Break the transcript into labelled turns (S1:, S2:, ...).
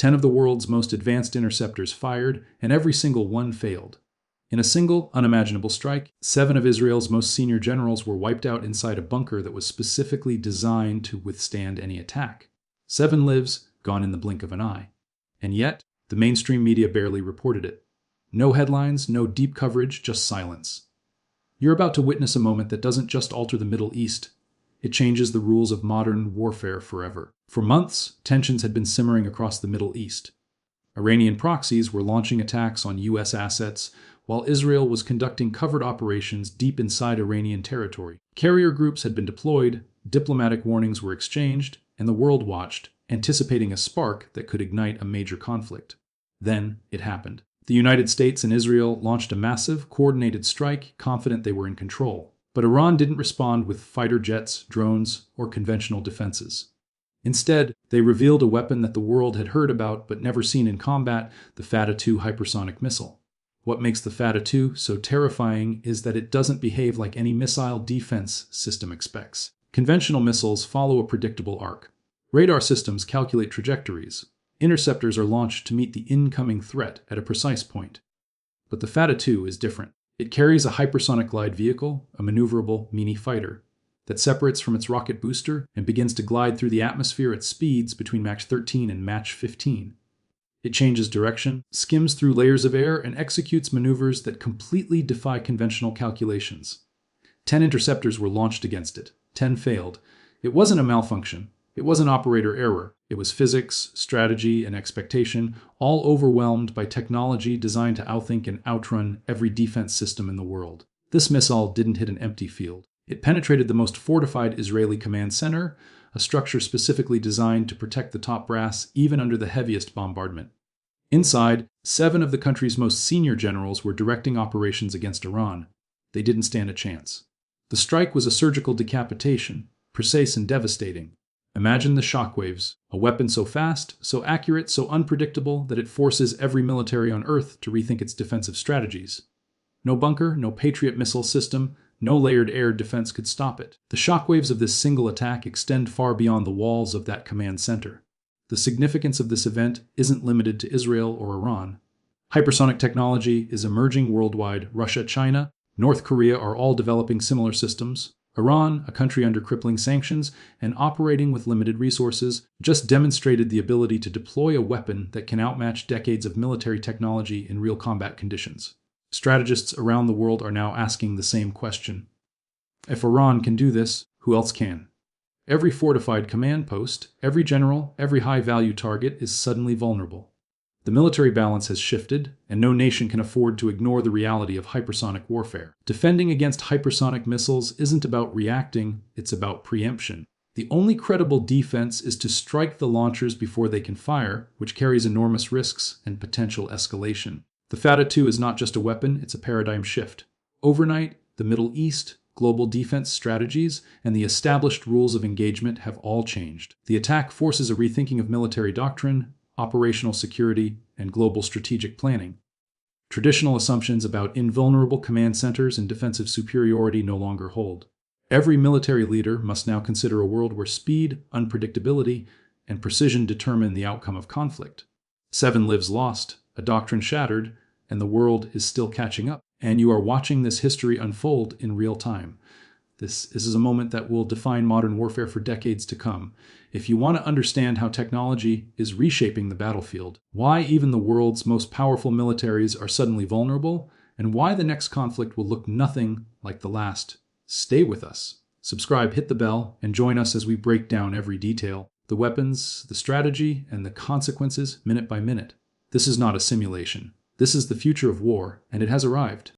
S1: 10 of the world's most advanced interceptors fired, and every single one failed. In a single, unimaginable strike, 7 of Israel's most senior generals were wiped out inside a bunker that was specifically designed to withstand any attack. 7 lives, gone in the blink of an eye. And yet, the mainstream media barely reported it. No headlines, no deep coverage, just silence. You're about to witness a moment that doesn't just alter the Middle East. It changes the rules of modern warfare forever. For months, tensions had been simmering across the Middle East. Iranian proxies were launching attacks on U.S. assets, while Israel was conducting covert operations deep inside Iranian territory. Carrier groups had been deployed, diplomatic warnings were exchanged, and the world watched, anticipating a spark that could ignite a major conflict. Then it happened. The United States and Israel launched a massive, coordinated strike, confident they were in control. But Iran didn't respond with fighter jets, drones, or conventional defenses. Instead, they revealed a weapon that the world had heard about but never seen in combat, the Fateh-2 hypersonic missile. What makes the Fateh-2 so terrifying is that it doesn't behave like any missile defense system expects. Conventional missiles follow a predictable arc. Radar systems calculate trajectories. Interceptors are launched to meet the incoming threat at a precise point. But the Fateh-2 is different. It carries a hypersonic glide vehicle, a maneuverable mini-fighter, that separates from its rocket booster and begins to glide through the atmosphere at speeds between Mach 13 and Mach 15. It changes direction, skims through layers of air, and executes maneuvers that completely defy conventional calculations. 10 interceptors were launched against it. 10 failed. It wasn't a malfunction. It wasn't operator error. It was physics, strategy, and expectation, all overwhelmed by technology designed to outthink and outrun every defense system in the world. This missile didn't hit an empty field. It penetrated the most fortified Israeli command center, a structure specifically designed to protect the top brass even under the heaviest bombardment. Inside, 7 of the country's most senior generals were directing operations against Iran. They didn't stand a chance. The strike was a surgical decapitation, precise and devastating. Imagine the shockwaves, a weapon so fast, so accurate, so unpredictable that it forces every military on Earth to rethink its defensive strategies. No bunker, no Patriot missile system, no layered air defense could stop it. The shockwaves of this single attack extend far beyond the walls of that command center. The significance of this event isn't limited to Israel or Iran. Hypersonic technology is emerging worldwide. Russia, China, North Korea are all developing similar systems. Iran, a country under crippling sanctions and operating with limited resources, just demonstrated the ability to deploy a weapon that can outmatch decades of military technology in real combat conditions. Strategists around the world are now asking the same question. If Iran can do this, who else can? Every fortified command post, every general, every high-value target is suddenly vulnerable. The military balance has shifted, and no nation can afford to ignore the reality of hypersonic warfare. Defending against hypersonic missiles isn't about reacting, it's about preemption. The only credible defense is to strike the launchers before they can fire, which carries enormous risks and potential escalation. The Fateh-2 is not just a weapon, it's a paradigm shift. Overnight, the Middle East, global defense strategies, and the established rules of engagement have all changed. The attack forces a rethinking of military doctrine, operational security, and global strategic planning. Traditional assumptions about invulnerable command centers and defensive superiority no longer hold. Every military leader must now consider a world where speed, unpredictability, and precision determine the outcome of conflict. 7 lives lost, a doctrine shattered, and the world is still catching up. And you are watching this history unfold in real time. This is a moment that will define modern warfare for decades to come. If you want to understand how technology is reshaping the battlefield, why even the world's most powerful militaries are suddenly vulnerable, and why the next conflict will look nothing like the last, stay with us. Subscribe, hit the bell, and join us as we break down every detail, the weapons, the strategy, and the consequences minute by minute. This is not a simulation. This is the future of war, and it has arrived.